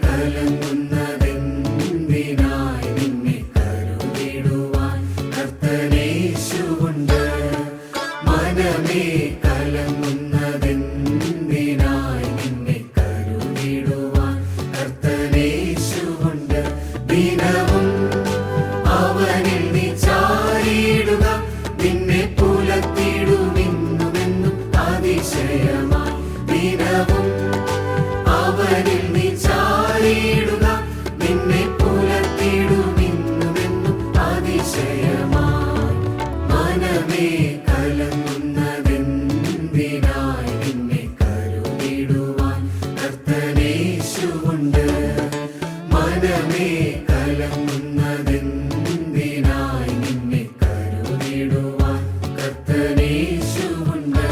കലങ്ങുന്നതെന്തിനായി നിന്നെ കരുതിടുവാൻ കർത്തനേശുവുണ്ട്. മനമേ കലങ്ങുന്നതെന്തിനായി നിന്നെ കരുതിടുവാൻ കർത്തനേശുവുണ്ട്. ദിനവും അവനിൽ നീ ചാരിയിടുക, നിന്നെ പുലർത്തിടുമെന്നുമെന്നും അതിശയമായി. ദിനവും അവനിൽ നീ ചാരിയിടുക, നിന്നെ പുലർത്തിടുമെന്നുമെന്നും അതിശയമായി. മനമേ കലങ്ങുന്നതെന്തിനായി നിന്നെ കരുതിടുവാൻ കർത്തനേശുവുണ്ട്. മനമേ കലങ്ങുന്നതെന്തിനായി നിന്നെ കരുതിടുവാൻ കർത്തനേശുവുണ്ട്.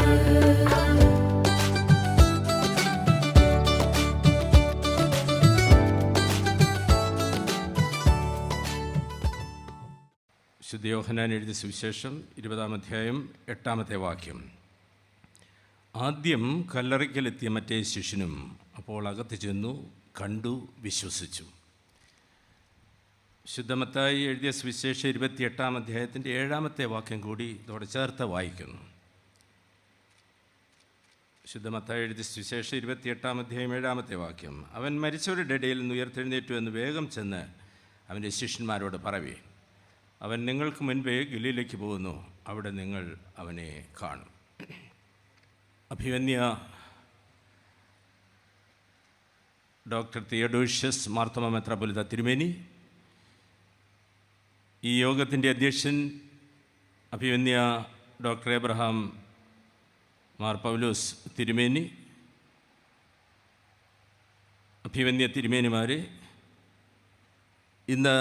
വിശുദ്ധ യോഹന്നാൻ എഴുതിയ സുവിശേഷം 20-ാം അധ്യായം 8-ാമത്തെ വാക്യം. ആദ്യം കല്ലറയ്ക്കലെത്തിയ മറ്റേ ശിഷ്യനും അപ്പോൾ അകത്ത് ചെന്നു കണ്ടു വിശ്വസിച്ചു. വിശുദ്ധ മത്തായി എഴുതിയ സുവിശേഷം 28-ാം അധ്യായത്തിൻ്റെ 7-ാമത്തെ വാക്യം കൂടി ഇതോടെ ചേർത്ത് വായിക്കുന്നു. വിശുദ്ധ മത്തായി എഴുതിയ സുവിശേഷം 28-ാം അധ്യായം 7-ാമത്തെ വാക്യം. അവൻ മരിച്ചവരുടെ ഇടയിൽ നിന്ന് ഉയർത്തെഴുന്നേറ്റു എന്ന് വേഗം ചെന്ന് അവൻ്റെ ശിഷ്യന്മാരോട് പറവേ, അവൻ നിങ്ങൾക്ക് മുൻപേ ഗലീലയ്ക്ക് പോകുന്നു, അവിടെ നിങ്ങൾ അവനെ കാണും. അഭിവന്യ ഡോക്ടർ തിയഡോഷ്യസ് മാർത്തോമാ മെത്രാപ്പൊലീത്ത തിരുമേനി, ഈ യോഗത്തിൻ്റെ അധ്യക്ഷൻ അഭിവന്യ ഡോക്ടർ എബ്രഹാം മാർ പൗലോസ് തിരുമേനി, അഭിവന്യ തിരുമേനിമാരെ, ഇന്ന്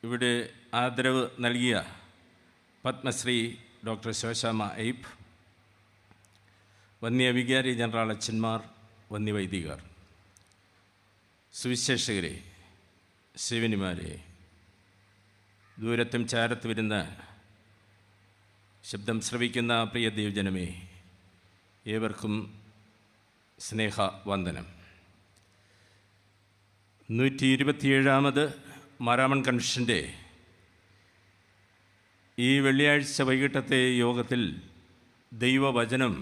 ഇവിടെ ആദരവ് നൽകിയ പത്മശ്രീ ഡോക്ടർ ശോശാമ്മ അയ്യപ്പ്, വന്യ വികാരി ജനറൽ അച്ഛന്മാർ, വന്യവൈദികർ, സുവിശേഷകരെ, സേവനിമാരെ, ദൂരത്തും ചാരത്ത് വരുന്ന ശബ്ദം ശ്രവിക്കുന്ന പ്രിയ ദൈവജനമേ, ഏവർക്കും സ്നേഹവന്ദനം. 127-ാമത് മാരാമൺ കൺവെൻഷൻ്റെ ഈ വെള്ളിയാഴ്ച വൈകിട്ടത്തെ യോഗത്തിൽ ദൈവവചനം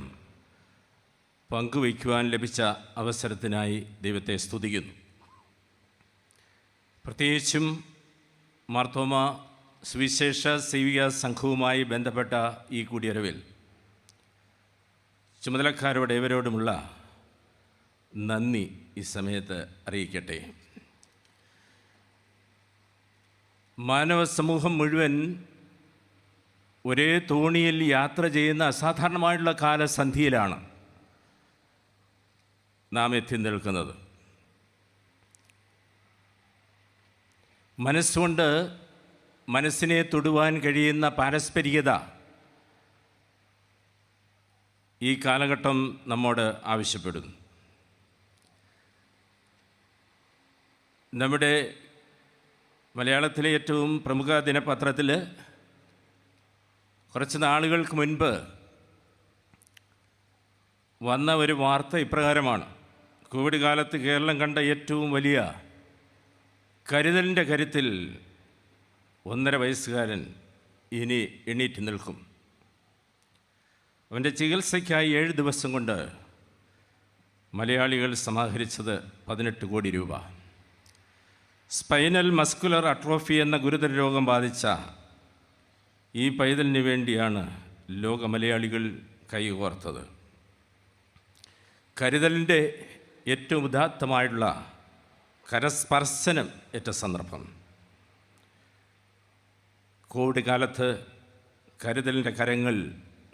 പങ്കുവയ്ക്കുവാൻ ലഭിച്ച അവസരത്തിനായി ദൈവത്തെ സ്തുതിക്കുന്നു. പ്രത്യേകിച്ചും മാർത്തോമാ സുവിശേഷ സേവിക സംഘവുമായി ബന്ധപ്പെട്ട ഈ കൂടിയരവിൽ ചുമതലക്കാരോട് ഏവരോടുമുള്ള നന്ദി ഈ സമയത്ത് അറിയിക്കട്ടെ. മാനവ സമൂഹം മുഴുവൻ ഒരേ തോണിയിൽ യാത്ര ചെയ്യുന്ന അസാധാരണമായിട്ടുള്ള കാലസന്ധിയിലാണ് നാം എത്തി നിൽക്കുന്നത്. മനസ്സുകൊണ്ട് മനസ്സിനെ തൊടുവാൻ കഴിയുന്ന പാരസ്പരികത ഈ കാലഘട്ടം നമ്മോട് ആവശ്യപ്പെടുന്നു. നമ്മുടെ മലയാളത്തിലെ ഏറ്റവും പ്രമുഖ ദിനപത്രത്തിൽ കുറച്ച് നാളുകൾക്ക് മുൻപ് വന്ന ഒരു വാർത്ത ഇപ്രകാരമാണ്: കോവിഡ് കാലത്ത് കേരളം കണ്ട ഏറ്റവും വലിയ കരുതലിൻ്റെ കരുത്തിൽ 1.5 വയസ്സുകാരൻ ഇനി എണീറ്റ് നിൽക്കും. അവൻ്റെ ചികിത്സയ്ക്കായി 7 ദിവസം കൊണ്ട് മലയാളികൾ സമാഹരിച്ചത് 18 കോടി രൂപ. സ്പൈനൽ മസ്കുലർ അട്രോഫി എന്ന ഗുരുതര രോഗം ബാധിച്ച ഈ പൈതലിന് വേണ്ടിയാണ് ലോക മലയാളികൾ കൈകോർത്തത്. കരുതലിൻ്റെ ഏറ്റവും ഉദാത്തമായിട്ടുള്ള കരസ്പർശനം ഏറ്റ സന്ദർഭം. കോവിഡ് കാലത്ത് കരുതലിൻ്റെ കരങ്ങൾ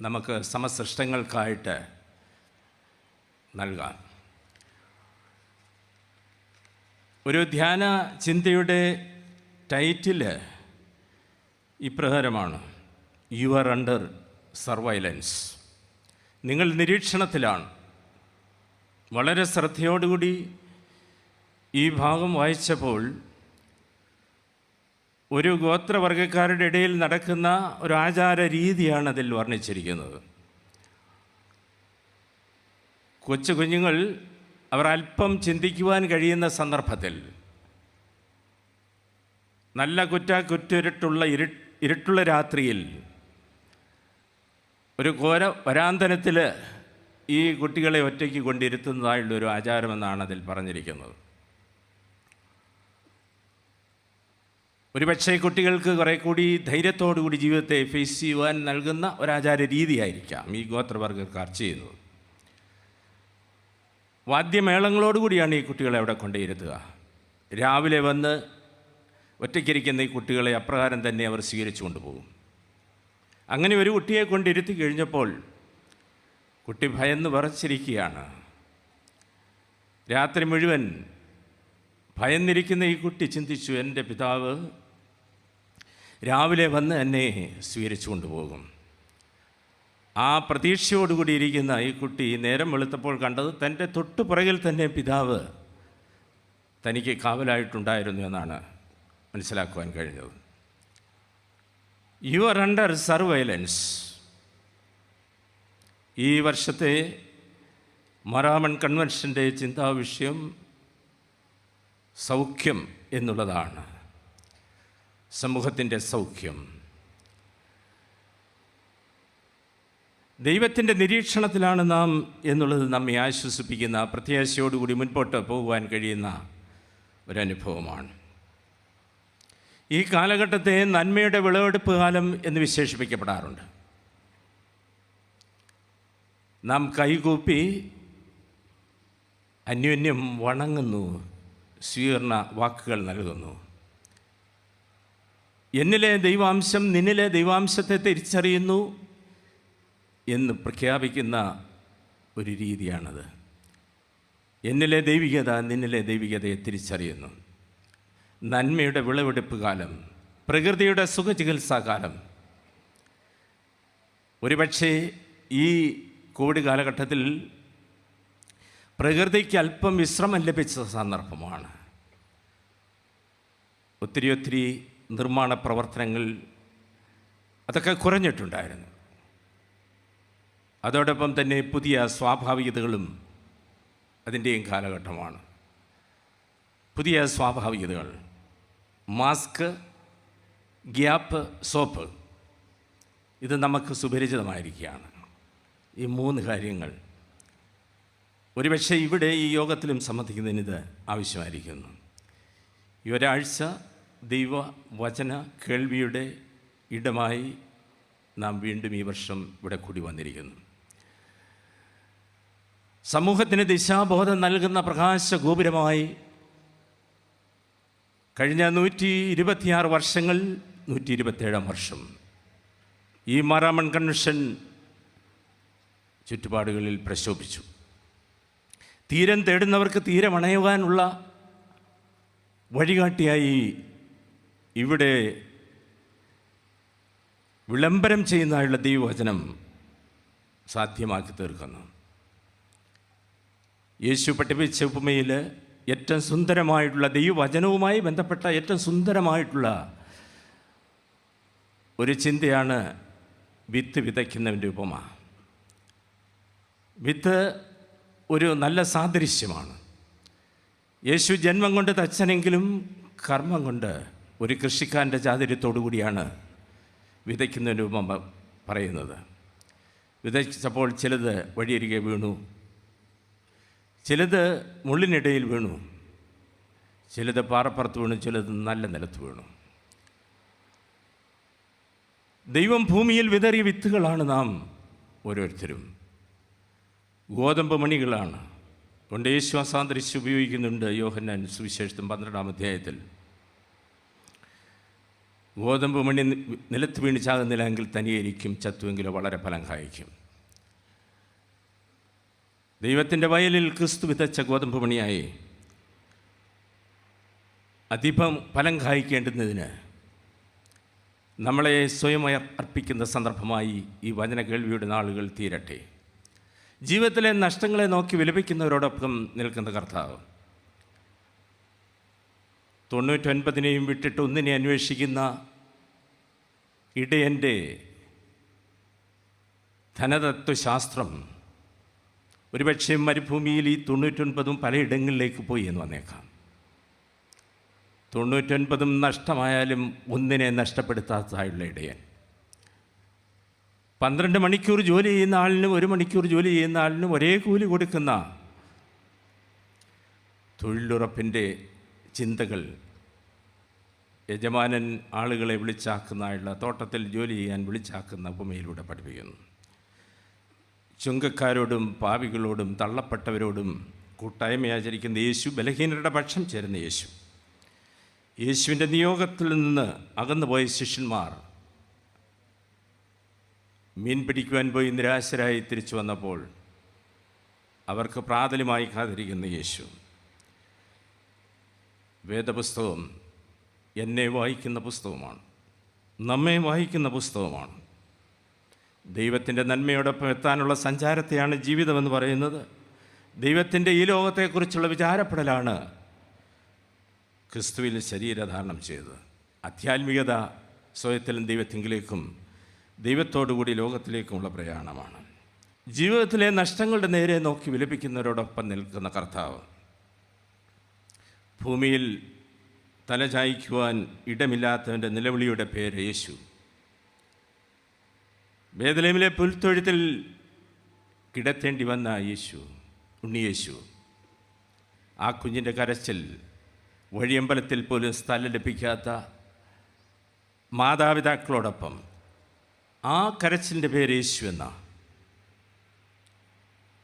നമുക്ക് സമസൃഷ്ടങ്ങൾക്കായിട്ട് നൽകാം. ഒരു ധ്യാന ചിന്തയുടെ ടൈറ്റിൽ ഇപ്രകാരമാണ്: യു ആർ അണ്ടർ സർവൈലൻസ്. നിങ്ങൾ നിരീക്ഷണത്തിലാണ്. വളരെ ശ്രദ്ധയോടുകൂടി ഈ ഭാഗം വായിച്ചപ്പോൾ ഒരു ഗോത്രവർഗക്കാരുടെ ഇടയിൽ നടക്കുന്ന ഒരു ആചാര രീതിയാണ് അതിൽ വർണ്ണിച്ചിരിക്കുന്നത്. കൊച്ചു കുഞ്ഞുങ്ങൾ അവർ അല്പം ചിന്തിക്കുവാൻ കഴിയുന്ന സന്ദർഭത്തിൽ നല്ല കുറ്റിരുട്ടുള്ള ഇരുട്ടുള്ള രാത്രിയിൽ ഒരു ഘോര വരാന്തരത്തിൽ ഈ കുട്ടികളെ ഒറ്റയ്ക്ക് കൊണ്ടിരുത്തുന്നതായുള്ളൊരു ആചാരമെന്നാണ് അതിൽ പറഞ്ഞിരിക്കുന്നത്. ഒരുപക്ഷെ കുട്ടികൾക്ക് കുറേ കൂടി ധൈര്യത്തോടുകൂടി ജീവിതത്തെ ഫേസ് ചെയ്യുവാൻ നൽകുന്ന ഒരാചാര രീതിയായിരിക്കാം ഈ ഗോത്രവർഗ്ഗക്കാർ ചെയ്യുന്നത്. വാദ്യമേളങ്ങളോടുകൂടിയാണ് ഈ കുട്ടികളെ അവിടെ കൊണ്ടിരുത്തുക. രാവിലെ വന്ന് ഒറ്റയ്ക്കിരിക്കുന്ന ഈ കുട്ടികളെ അപ്രകാരം തന്നെ അവർ സ്വീകരിച്ചു കൊണ്ടുപോകും. അങ്ങനെ ഒരു കുട്ടിയെ കൊണ്ടിരുത്തി കഴിഞ്ഞപ്പോൾ കുട്ടി ഭയന്ന് വിറച്ചിരിക്കുകയാണ്. രാത്രി മുഴുവൻ ഭയന്നിരിക്കുന്ന ഈ കുട്ടി ചിന്തിച്ചു, എൻ്റെ പിതാവ് രാവിലെ വന്ന് എന്നെ സ്വീകരിച്ചു കൊണ്ടുപോകും. ആ പ്രതീക്ഷയോടുകൂടി ഇരിക്കുന്ന ഈ കുട്ടി നേരം വെളുത്തപ്പോൾ കണ്ടത് തൻ്റെ തൊട്ടുപുറകിൽ തന്നെ പിതാവ് തനിക്ക് കാവലായിട്ടുണ്ടായിരുന്നു എന്നാണ് മനസ്സിലാക്കുവാൻ കഴിഞ്ഞത്. You are under surveillance. ഈ വർഷത്തെ മറാമൺ കൺവെൻഷൻ്റെ ചിന്താവിഷയം സൗഖ്യം എന്നുള്ളതാണ്. സമൂഹത്തിൻ്റെ സൗഖ്യം. ദൈവത്തിൻ്റെ നിരീക്ഷണത്തിലാണ് നാം എന്നുള്ളത് നമ്മെ ആശ്വസിപ്പിക്കുന്ന, പ്രത്യാശയോടുകൂടി മുൻപോട്ട് പോകുവാൻ കഴിയുന്ന ഒരനുഭവമാണ്. ഈ കാലഘട്ടത്തെ നന്മയുടെ വിളവെടുപ്പ് കാലം എന്ന് വിശേഷിപ്പിക്കപ്പെടാറുണ്ട്. നാം കൈകൂപ്പി അന്യോന്യം വണങ്ങുന്നു, സ്വീകരണ വാക്കുകൾ നൽകുന്നു. എന്നിലെ ദൈവാംശം നിന്നിലെ ദൈവാംശത്തെ തിരിച്ചറിയുന്നു എന്ന് പ്രഖ്യാപിക്കുന്ന ഒരു രീതിയാണത്. എന്നിലെ ദൈവികത നിന്നിലെ ദൈവികതയെ തിരിച്ചറിയുന്നു. നന്മയുടെ വിളവെടുപ്പ് കാലം, പ്രകൃതിയുടെ സുഖചികിത്സാകാലം. ഒരുപക്ഷെ ഈ കോവിഡ് കാലഘട്ടത്തിൽ പ്രകൃതിക്ക് അല്പം വിശ്രമം ലഭിച്ച സന്ദർഭമാണ്. ഒത്തിരി നിർമ്മാണ പ്രവർത്തനങ്ങൾ അതൊക്കെ കുറഞ്ഞിട്ടുണ്ടായിരുന്നു. അതോടൊപ്പം തന്നെ പുതിയ സ്വാഭാവികതകളും അതിൻ്റെയും കാലഘട്ടമാണ്. പുതിയ സ്വാഭാവികതകൾ, മാസ്ക്, ഗ്യാപ്പ്, സോപ്പ്, ഇത് നമുക്ക് സുപരിചിതമായിരിക്കുകയാണ്. ഈ 3 കാര്യങ്ങൾ ഒരുപക്ഷെ ഇവിടെ ഈ യോഗത്തിലും സംബന്ധിക്കുന്നതിന് ഇത് ആവശ്യമായിരിക്കുന്നു. ഈ ഒരാഴ്ച ദൈവവചന കേൾവിയുടെ ഇടമായി നാം വീണ്ടും ഈ വർഷം ഇവിടെ കൂടി വന്നിരിക്കുന്നു. സമൂഹത്തിന് ദിശാബോധം നൽകുന്ന പ്രകാശഗോപുരമായി കഴിഞ്ഞ 126 വർഷങ്ങൾ, 127 വർഷം ഈ മറാമൺ കൺവെൻഷൻ ചുറ്റുപാടുകളിൽ പ്രശോഭിച്ചു. തീരം തേടുന്നവർക്ക് തീരമണയുവാനുള്ള വഴികാട്ടിയായി ഇവിടെ വിളംബരം ചെയ്യുന്നതായുള്ള ദൈവവചനം സാധ്യമാക്കി തീർക്കുന്നു. യേശു പഠിപ്പിച്ച ഉപമയിൽ ഏറ്റവും സുന്ദരമായിട്ടുള്ള ദൈവവചനവുമായി ബന്ധപ്പെട്ട ഏറ്റവും സുന്ദരമായിട്ടുള്ള ഒരു ചിന്തയാണ് വിത്ത് വിതയ്ക്കുന്നവൻ്റെ ഉപമ. വിത്ത് ഒരു നല്ല സാദൃശ്യമാണ്. യേശു ജന്മം കൊണ്ട് തച്ചനെങ്കിലും കർമ്മം കൊണ്ട് ഒരു കൃഷിക്കാരൻ്റെ ചാതുര്യത്തോടു കൂടിയാണ് വിതയ്ക്കുന്നതിൻ്റെ ഉപമ പറയുന്നത്. വിതച്ചപ്പോൾ ചിലത് വഴിയരികെ വീണു, ചിലത് മുള്ളിനിടയിൽ വീണു, ചിലത് പാറപ്പുറത്ത് വീണു, ചിലത് നല്ല നിലത്ത് വീണു. ദൈവം ഭൂമിയിൽ വിതറിയ വിത്തുകളാണ് നാം ഓരോരുത്തരും. ഗോതമ്പ് മണികളാണ്. കൊണ്ട് യേശു സാദൃശ്യം ഉപയോഗിക്കുന്നുണ്ട് യോഹന്നാൻ സുവിശേഷത്തിൽ 12-ാം അധ്യായത്തിൽ. ഗോതമ്പ് മണി നിലത്ത് വീണ് ചാകുന്നില്ല എങ്കിൽ തനിയായിരിക്കും, ചത്തുവെങ്കിലോ വളരെ ഫലം കായ്ക്കും. ദൈവത്തിൻ്റെ വയലിൽ ക്രിസ്തു വിതച്ച ഗോതമ്പ് മണിയായി അധികം ഫലം കായ്ക്കേണ്ടുന്നതിന് നമ്മളെ സ്വയം അർപ്പിക്കുന്ന സന്ദർഭമായി ഈ വചന കേൾവിയുടെ നാളുകൾ തീരട്ടെ. ജീവിതത്തിലെ നഷ്ടങ്ങളെ നോക്കി വിലപിക്കുന്നവരോടൊപ്പം നിൽക്കുന്ന കർത്താവ് 99 വിട്ടിട്ട് 1 അന്വേഷിക്കുന്ന ഇടയൻ്റെ ധനതത്വശാസ്ത്രം ഒരുപക്ഷെ മരുഭൂമിയിൽ ഈ 99 പലയിടങ്ങളിലേക്ക് പോയി എന്ന് വന്നേക്കാം. 99 നഷ്ടമായാലും ഒന്നിനെ നഷ്ടപ്പെടുത്താത്തതായുള്ള ഇടയൻ. 12 മണിക്കൂർ ജോലി ചെയ്യുന്ന ആളിനും 1 മണിക്കൂർ ജോലി ചെയ്യുന്ന ആളിനും ഒരേ കൂലി കൊടുക്കുന്ന തൊഴിലുറപ്പിൻ്റെ ചിന്തകൾ യജമാനൻ ആളുകളെ വിളിച്ചാക്കുന്നതായുള്ള തോട്ടത്തിൽ ജോലി ചെയ്യാൻ വിളിച്ചാക്കുന്ന ഉപമയിലൂടെ പഠിപ്പിക്കുന്നു. ചുങ്കക്കാരോടും പാപികളോടും തള്ളപ്പെട്ടവരോടും കൂട്ടായ്മ ആചരിക്കുന്ന യേശു, ബലഹീനരുടെ പക്ഷം ചേരുന്ന യേശു. യേശുവിൻ്റെ നിയോഗത്തിൽ നിന്ന് അകന്നുപോയ ശിഷ്യന്മാർ മീൻ പിടിക്കുവാൻ പോയി നിരാശരായി തിരിച്ചു വന്നപ്പോൾ അവർക്ക് പ്രാതലുമായി കാത്തിരിക്കുന്ന യേശു. വേദപുസ്തകം എന്നെ വായിക്കുന്ന പുസ്തകമാണ്, നമ്മെ വായിക്കുന്ന പുസ്തകമാണ്. ദൈവത്തിൻ്റെ നന്മയോടൊപ്പം എത്താനുള്ള സഞ്ചാരത്തെയാണ് ജീവിതമെന്ന് പറയുന്നത്. ദൈവത്തിൻ്റെ ഈ ലോകത്തെക്കുറിച്ചുള്ള വിചാരപ്പെടലാണ് ക്രിസ്തുവിൽ ശരീരധാരണം ചെയ്തത്. ആധ്യാത്മികത സ്വയത്തിലും ദൈവത്തിങ്കിലേക്കും ദൈവത്തോടുകൂടി ലോകത്തിലേക്കുമുള്ള പ്രയാണമാണ്. ജീവിതത്തിലെ നഷ്ടങ്ങളുടെ നേരെ നോക്കി വിലപിക്കുന്നവരോടൊപ്പം നിൽക്കുന്ന കർത്താവ്. ഭൂമിയിൽ തലചായ്ക്കുവാൻ ഇടമില്ലാത്തവൻ്റെ നിലവിളിയുടെ പേര് യേശു. ബേത്ലഹേമിലെ പുൽത്തൊഴുത്തിൽ കിടത്തേണ്ടി വന്ന യേശു, ഉണ്ണിയേശു. ആ കുഞ്ഞിൻ്റെ കരച്ചിൽ, വഴിയമ്പലത്തിൽ പോലും സ്ഥലം ലഭിക്കാത്ത മാതാപിതാക്കളോടൊപ്പം ആ കരച്ചിലിൻ്റെ പേര് യേശു എന്ന.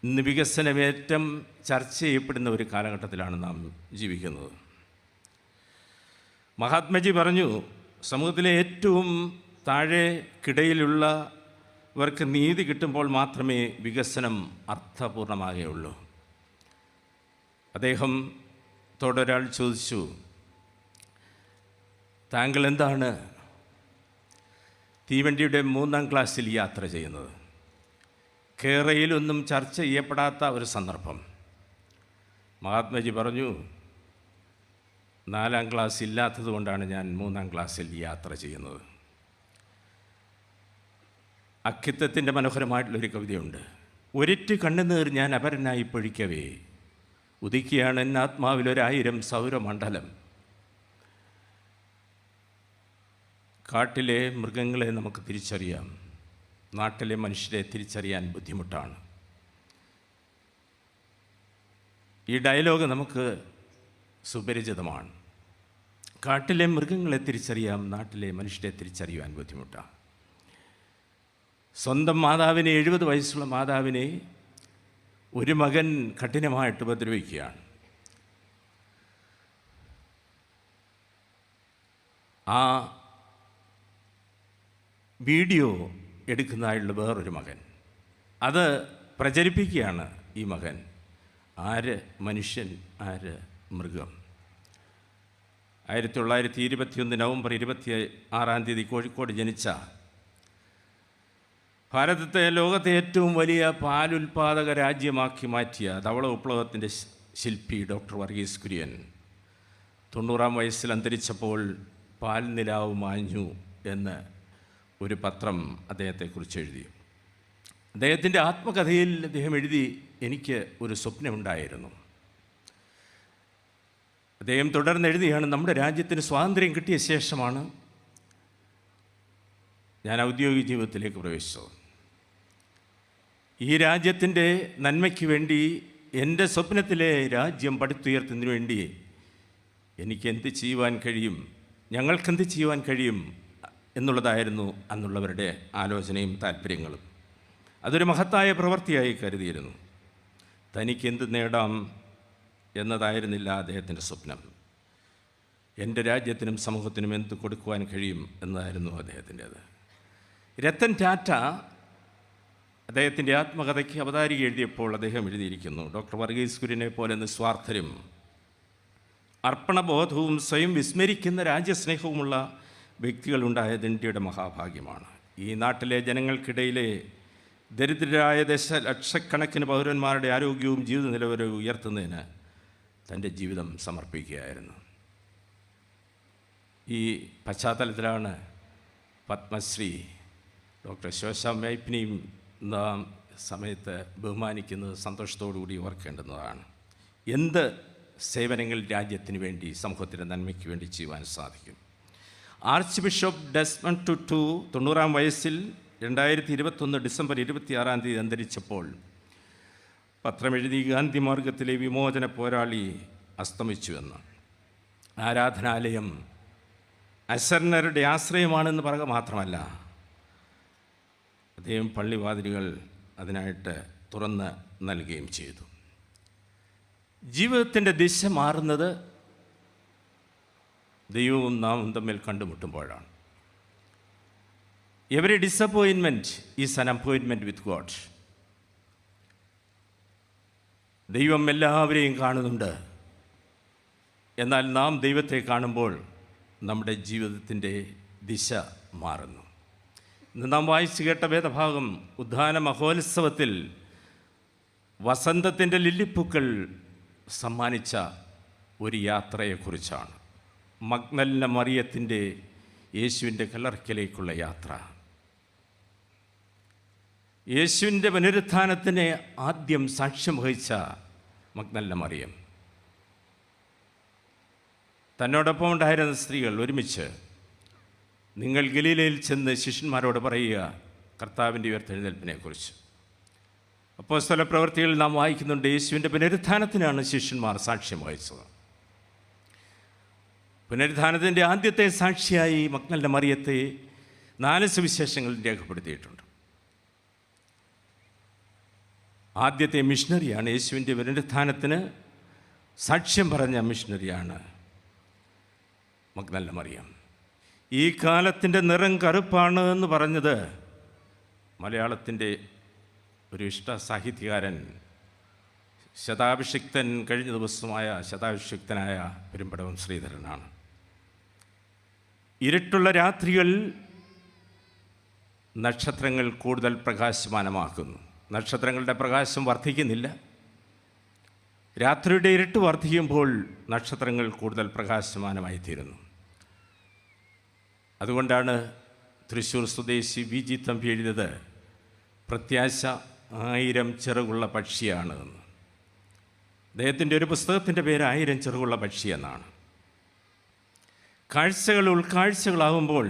ഇന്ന് വികസനമേറ്റം ചർച്ച ചെയ്യപ്പെടുന്ന ഒരു കാലഘട്ടത്തിലാണ് നാം ജീവിക്കുന്നത്. മഹാത്മജി പറഞ്ഞു, സമൂഹത്തിലെ ഏറ്റവും താഴെക്കിടയിലുള്ളവർക്ക് നീതി കിട്ടുമ്പോൾ മാത്രമേ വികസനം അർത്ഥപൂർണമാകുകയുള്ളൂ. അദ്ദേഹത്തോടൊരാൾ ചോദിച്ചു, താങ്കൾ എന്താണ് തീവണ്ടിയുടെ 3ാം ക്ലാസ്സിൽ യാത്ര ചെയ്യുന്നത്? കേരളയിലൊന്നും ചർച്ച ചെയ്യപ്പെടാത്ത ഒരു സന്ദർഭം. മഹാത്മജി പറഞ്ഞു, 4ാം ക്ലാസ് ഇല്ലാത്തത് കൊണ്ടാണ് ഞാൻ 3ാം ക്ലാസ്സിൽ യാത്ര ചെയ്യുന്നത്. അക്കിത്തത്തിൻ്റെ മനോഹരമായിട്ടുള്ളൊരു കവിതയുണ്ട്. ഒരിറ്റ് കണ്ണുനീർ ഞാൻ അപരനായി പൊഴിക്കവേ, ഉദിക്കുകയാണ് എൻ ആത്മാവിലൊരായിരം സൗരമണ്ഡലം. കാട്ടിലെ മൃഗങ്ങളെ നമുക്ക് തിരിച്ചറിയാം, നാട്ടിലെ മനുഷ്യരെ തിരിച്ചറിയാൻ ബുദ്ധിമുട്ടാണ്. ഈ ഡയലോഗ് നമുക്ക് സുപരിചിതമാണ്. കാട്ടിലെ മൃഗങ്ങളെ തിരിച്ചറിയാം, നാട്ടിലെ മനുഷ്യരെ തിരിച്ചറിയാൻ ബുദ്ധിമുട്ടാണ്. സ്വന്തം മാതാവിനെ, 70 വയസ്സുള്ള മാതാവിനെ ഒരു മകൻ കഠിനമായിട്ട് ഉപദ്രവിക്കുകയാണ്. ആ വീഡിയോ എടുക്കുന്നതായുള്ള വേറൊരു മകൻ അത് പ്രചരിപ്പിക്കുകയാണ്. ഈ മകൻ ആര് മനുഷ്യൻ, ആര് മൃഗം? 1921 നവംബർ 26 കോഴിക്കോട് ജനിച്ച, ഭാരതത്തെ ലോകത്തെ ഏറ്റവും വലിയ പാലുൽപാദക രാജ്യമാക്കി മാറ്റിയ ധവള വിപ്ലവത്തിൻ്റെ ശില്പി ഡോക്ടർ വർഗീസ് കുര്യൻ 90-ാം വയസ്സിൽ അന്തരിച്ചപ്പോൾ പാൽ നിലാവ് മാഞ്ഞു എന്ന് ഒരു പത്രം അദ്ദേഹത്തെക്കുറിച്ച് എഴുതി. അദ്ദേഹത്തിൻ്റെ ആത്മകഥയിൽ അദ്ദേഹം എഴുതി, എനിക്ക് ഒരു സ്വപ്നമുണ്ടായിരുന്നു. അദ്ദേഹം തുടർന്ന് എഴുതിയാണ്, നമ്മുടെ രാജ്യത്തിന് സ്വാതന്ത്ര്യം കിട്ടിയ ശേഷമാണ് ഞാൻ ഔദ്യോഗിക ജീവിതത്തിലേക്ക് പ്രവേശിച്ചത്. ഈ രാജ്യത്തിൻ്റെ നന്മയ്ക്ക് വേണ്ടി, എൻ്റെ സ്വപ്നത്തിലെ രാജ്യം പടുത്തുയർത്തുന്നതിന് വേണ്ടി എനിക്കെന്ത് ചെയ്യുവാൻ കഴിയും, ഞങ്ങൾക്കെന്ത് ചെയ്യുവാൻ കഴിയും എന്നുള്ളതായിരുന്നു അന്നുള്ളവരുടെ ആലോചനയും താല്പര്യങ്ങളും. അതൊരു മഹത്തായ പ്രവൃത്തിയായി കരുതിയിരുന്നു. തനിക്കെന്ത് നേടാം എന്നതായിരുന്നില്ല അദ്ദേഹത്തിൻ്റെ സ്വപ്നം. എൻ്റെ രാജ്യത്തിനും സമൂഹത്തിനും എന്ത് കൊടുക്കുവാൻ കഴിയും എന്നതായിരുന്നു അദ്ദേഹത്തിൻ്റേത്. രത്തൻ ടാറ്റ അദ്ദേഹത്തിൻ്റെ ആത്മകഥയ്ക്ക് അവതാരിക എഴുതിയപ്പോൾ അദ്ദേഹം എഴുതിയിരിക്കുന്നു, ഡോക്ടർ വർഗീസ് കുര്യനെ പോലെ നിസ്വാർത്ഥരും അർപ്പണബോധവും സ്വയം വിസ്മരിക്കുന്ന രാജ്യസ്നേഹവുമുള്ള വ്യക്തികളുണ്ടായത് ഇന്ത്യയുടെ മഹാഭാഗ്യമാണ്. ഈ നാട്ടിലെ ജനങ്ങൾക്കിടയിലെ ദരിദ്രരായ ലക്ഷക്കണക്കിന് പൗരന്മാരുടെ ആരോഗ്യവും ജീവിത നിലവാരവും ഉയർത്തുന്നതിന് തൻ്റെ ജീവിതം സമർപ്പിക്കുകയായിരുന്നു. ഈ പശ്ചാത്തലത്തിലാണ് പത്മശ്രീ ഡോക്ടർ ശോശാ വൈപ്നിയും നാം സമയത്ത് ബഹുമാനിക്കുന്നത് സന്തോഷത്തോടു കൂടി ഓർക്കേണ്ടുന്നതാണ്. എന്ത് സേവനങ്ങൾ രാജ്യത്തിന് വേണ്ടി, സമൂഹത്തിൻ്റെ നന്മയ്ക്ക് വേണ്ടി ചെയ്യുവാൻ സാധിക്കും. ആർച്ച് ബിഷപ്പ് ഡെസ്മണ്ട് ടുട്ടു 90-ാം വയസ്സിൽ 2021 ഡിസംബർ 26 അന്തരിച്ചപ്പോൾ പത്രമെഴുതി ഗാന്ധി മാർഗത്തിലെ വിമോചന പോരാളി അസ്തമിച്ചുവെന്ന്. ആരാധനാലയം അശരണരുടെ ആശ്രയമാണെന്ന് പറയുക മാത്രമല്ല, അദ്ദേഹം പള്ളിവാതിലുകൾ അതിനായിട്ട് തുറന്ന് നൽകുകയും ചെയ്തു. ജീവിതത്തിൻ്റെ ദിശ മാറുന്നത് ദൈവവും നാമും തമ്മിൽ കണ്ടുമുട്ടുമ്പോഴാണ്. Every disappointment is an appointment with God. ദൈവം എല്ലാവരെയും കാണുന്നുണ്ട്. എന്നാൽ നാം ദൈവത്തെ കാണുമ്പോൾ നമ്മുടെ ജീവിതത്തിൻ്റെ ദിശ മാറുന്നു. ഇന്ന് നാം വായിച്ചു കേട്ട വേദഭാഗം ഉദ്ധാന മഹോത്സവത്തിൽ വസന്തത്തിൻ്റെ ലില്ലിപ്പൂക്കൾ സമ്മാനിച്ച ഒരു യാത്രയെക്കുറിച്ചാണ്. മഗ്ദലന മറിയത്തിൻ്റെ യേശുവിൻ്റെ കല്ലറയ്ക്കലേക്കുള്ള യാത്ര. യേശുവിൻ്റെ പുനരുത്ഥാനത്തിന് ആദ്യം സാക്ഷ്യം വഹിച്ച മഗ്ദലന മറിയം, തന്നോടൊപ്പം ഉണ്ടായിരുന്ന സ്ത്രീകൾ ഒരുമിച്ച്, നിങ്ങൾ ഗലീലയിൽ ചെന്ന് ശിഷ്യന്മാരോട് പറയുക കർത്താവിൻ്റെ ഉയർത്തെഴുന്നേൽപ്പിനെക്കുറിച്ച്. അപ്പോസ്തല പ്രവൃത്തികളിൽ നാം വായിക്കുന്നുണ്ട്, യേശുവിൻ്റെ പുനരുത്ഥാനത്തിനാണ് ശിഷ്യന്മാർ സാക്ഷ്യം വഹിച്ചത്. പുനരുത്ഥാനത്തിൻ്റെ ആദ്യത്തെ സാക്ഷിയായി മഗ്ദലന മറിയത്തെ 4 സുവിശേഷങ്ങളിൽ രേഖപ്പെടുത്തിയിട്ടുണ്ട്. ആദ്യത്തെ മിഷണറിയാണ്, യേശുവിൻ്റെ പുനരുത്ഥാനത്തിന് സാക്ഷ്യം പറഞ്ഞ മിഷണറിയാണ് മഗ്ദലന മറിയം. ഈ കാലത്തിൻ്റെ നിറം കറുപ്പാണ് എന്ന് പറഞ്ഞത് മലയാളത്തിൻ്റെ ഒരു ഇഷ്ട സാഹിത്യകാരൻ, ശതാഭിഷിക്തൻ, കഴിഞ്ഞ ദിവസമായ ശതാഭിഷിക്തനായ പെരുമ്പടവം ശ്രീധരനാണ്. ഇരുട്ടുള്ള രാത്രികൾ നക്ഷത്രങ്ങൾ കൂടുതൽ പ്രകാശമാനമാക്കുന്നു. നക്ഷത്രങ്ങളുടെ പ്രകാശം വർദ്ധിക്കുന്നില്ല. രാത്രിയുടെ ഇരുട്ട് വർദ്ധിക്കുമ്പോൾ നക്ഷത്രങ്ങൾ കൂടുതൽ പ്രകാശമാനമായിത്തീരുന്നു. അതുകൊണ്ടാണ് തൃശ്ശൂർ സ്വദേശി വി ജി തമ്പി എഴുതിയത്, പ്രത്യാശ 1000 ചിറകുള്ള പക്ഷിയാണ് എന്ന്. അദ്ദേഹത്തിൻ്റെ ഒരു പുസ്തകത്തിൻ്റെ പേര് 1000 ചിറകുള്ള പക്ഷി എന്നാണ്. കാഴ്ചകൾ ഉൾക്കാഴ്ചകളാകുമ്പോൾ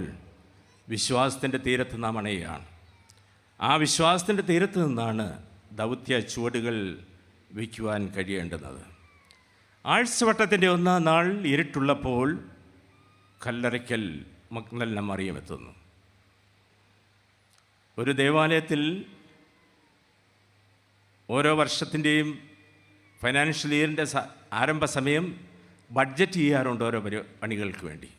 വിശ്വാസത്തിൻ്റെ തീരത്ത് നാം അണയുകയാണ്. ആ വിശ്വാസത്തിൻ്റെ തീരത്ത് നിന്നാണ് ദൗത്യ ചുവടുകൾ വയ്ക്കുവാൻ കഴിയേണ്ടുന്നത്. ആഴ്ചവട്ടത്തിൻ്റെ 1-ാം നാൾ ഇരുട്ടുള്ളപ്പോൾ കല്ലറയ്ക്കൽ മഗ്ദലന മറിയം എത്തുന്നു. ഒരു ദേവാലയത്തിൽ ഓരോ വർഷത്തിൻ്റെയും ഫൈനാൻഷ്യൽ ഇയറിൻ്റെ ആരംഭ സമയം ബഡ്ജറ്റ് ചെയ്യാറുണ്ട് ഓരോ പണികൾക്ക് വേണ്ടി.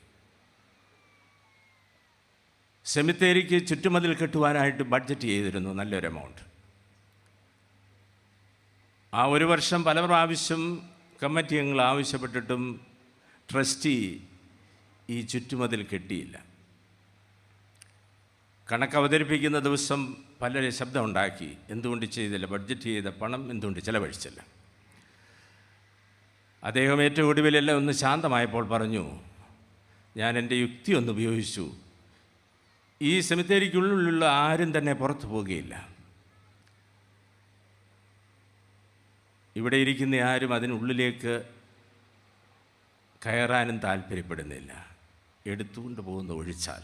സെമിത്തേരിക്ക് ചുറ്റുമതിൽ കെട്ടുവാനായിട്ട് ബഡ്ജറ്റ് ചെയ്തിരുന്നു നല്ലൊരു എമൗണ്ട്. ആ ഒരു വർഷം പല പ്രാവശ്യം കമ്മിറ്റി അംഗങ്ങൾ ആവശ്യപ്പെട്ടിട്ടും ട്രസ്റ്റി ഈ ചുറ്റുമതിൽ കെട്ടിയില്ല. കണക്ക് അവതരിപ്പിക്കുന്ന ദിവസം പലരെ ശബ്ദമുണ്ടാക്കി, എന്തുകൊണ്ട് ചെയ്തില്ല, ബഡ്ജറ്റ് ചെയ്ത പണം എന്തുകൊണ്ട് ചെലവഴിച്ചില്ല. അദ്ദേഹം ഏറ്റവും ഒടുവിലെല്ലാം ഒന്ന് ശാന്തമായപ്പോൾ പറഞ്ഞു, ഞാൻ എൻ്റെ യുക്തി ഒന്ന് ഉപയോഗിച്ചു, ഈ സെമിത്തേരിക്കുള്ളിലുള്ള ആരും തന്നെ പുറത്തു പോകുകയില്ല, ഇവിടെ ഇരിക്കുന്ന ആരും അതിനുള്ളിലേക്ക് കയറാനും താല്പര്യപ്പെടുന്നില്ല, എടുത്തുകൊണ്ട് പോകുന്ന ഒഴിച്ചാൽ.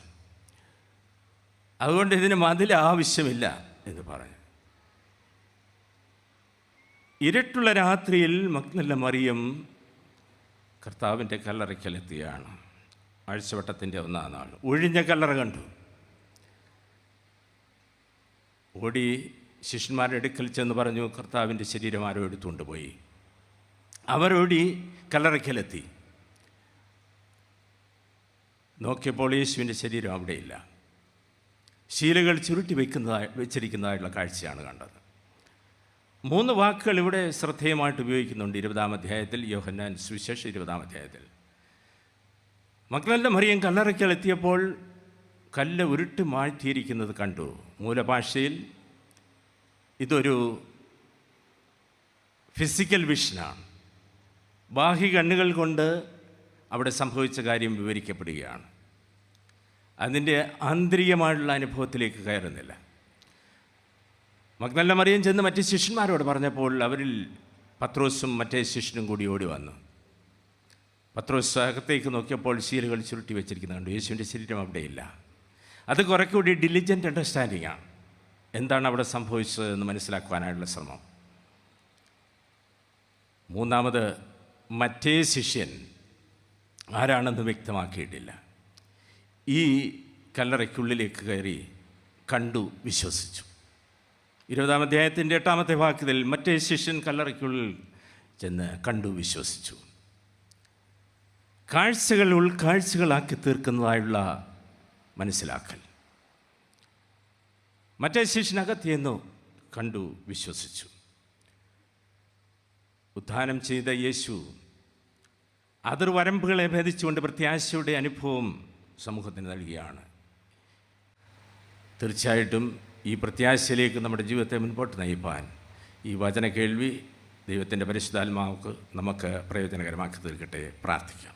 അതുകൊണ്ട് ഇതിന് മതിൽ ആവശ്യമില്ല എന്ന് പറഞ്ഞു. ഇരുട്ടുള്ള രാത്രിയിൽ മഗ്ദലന മറിയം കർത്താവിൻ്റെ കല്ലറയ്ക്കലെത്തുകയാണ്. ആഴ്ചവട്ടത്തിൻ്റെ 1-ാം നാൾ ഒഴിഞ്ഞ കല്ലറ കണ്ടു. ഓടി ശിഷ്യന്മാരുടെ അടുക്കൽ ചെന്ന് പറഞ്ഞു, കർത്താവിൻ്റെ ശരീരം ആരോ എടുത്തുകൊണ്ട് പോയി. അവരോടി കല്ലറയ്ക്കലെത്തി. നോക്കിയപ്പോൾ യേശുവിൻ്റെ ശരീരം അവിടെയില്ല. ശീലകൾ ചുരുട്ടി വെച്ചിരിക്കുന്നതായിട്ടുള്ള കാഴ്ചയാണ് കണ്ടത്. 3 വാക്കുകൾ ഇവിടെ ശ്രദ്ധേയമായിട്ട് ഉപയോഗിക്കുന്നുണ്ട് 20-ാം അധ്യായത്തിൽ, യോഹന്നാൻ സുവിശേഷം 20-ാം അധ്യായത്തിൽ. മഗ്ദലന മറിയം കല്ലറയ്ക്കലെത്തിയപ്പോൾ കല്ല് ഉരുട്ട് മാറ്റിയിരിക്കുന്നത് കണ്ടു. മൂലഭാഷയിൽ ഇതൊരു ഫിസിക്കൽ വിഷനാണ്. ബാഹ്യ കണ്ണുകൾ കൊണ്ട് അവിടെ സംഭവിച്ച കാര്യം വിവരിക്കപ്പെടുകയാണ്. അതിൻ്റെ ആന്തരികമായിട്ടുള്ള അനുഭവത്തിലേക്ക് കയറുന്നില്ല. മഗ്ദലന മറിയം ചെന്ന് മറ്റ് ശിഷ്യന്മാരോട് പറഞ്ഞപ്പോൾ അവരിൽ പത്രോസും മറ്റേ ശിഷ്യനും കൂടി ഓടി വന്നു. പത്രോസ് അകത്തേക്ക് നോക്കിയപ്പോൾ ശീലുകൾ ചുരുട്ടി വെച്ചിരിക്കുന്നത് കണ്ടു. യേശുവിൻ്റെ ശരീരം അവിടെയില്ല. അത് കുറെ കൂടി ഡിലിജൻ്റ് അണ്ടർസ്റ്റാൻഡിങ്ങാണ്. എന്താണ് അവിടെ സംഭവിച്ചതെന്ന് മനസ്സിലാക്കുവാനായുള്ള ശ്രമം. മൂന്നാമത് മറ്റേ ശിഷ്യൻ ആരാണെന്ന് വ്യക്തമാക്കിയിട്ടില്ല. ഈ കല്ലറയ്ക്കുള്ളിലേക്ക് കയറി കണ്ടു, വിശ്വസിച്ചു. 20-ാം അധ്യായത്തിൻ്റെ 8-ാമത്തെ വാക്യത്തിൽ മറ്റേ ശിഷ്യൻ കല്ലറയ്ക്കുള്ളിൽ ചെന്ന് കണ്ടു, വിശ്വസിച്ചു. കാഴ്ചകൾ ഉൾക്കാഴ്ചകളാക്കി തീർക്കുന്നതായുള്ള മനസ്സിലാക്കൽ. മറ്റേ ശിഷ്യനകത്തിയെന്നു കണ്ടു, വിശ്വസിച്ചു. ഉദ്ധാനം ചെയ്ത യേശു അതിർവരമ്പുകളെ ഭേദിച്ചുകൊണ്ട് പ്രത്യാശയുടെ അനുഭവം സമൂഹത്തിന് നൽകുകയാണ്. തീർച്ചയായിട്ടും ഈ പ്രത്യാശയിലേക്ക് നമ്മുടെ ജീവിതത്തെ മുൻപോട്ട് നയിപ്പാൻ ഈ വചന കേൾവി ദൈവത്തിൻ്റെ പരിശുദ്ധാത്മാവ് നമുക്ക് പ്രയോജനകരമാക്കി തീർക്കട്ടെ. പ്രാർത്ഥിക്കാം.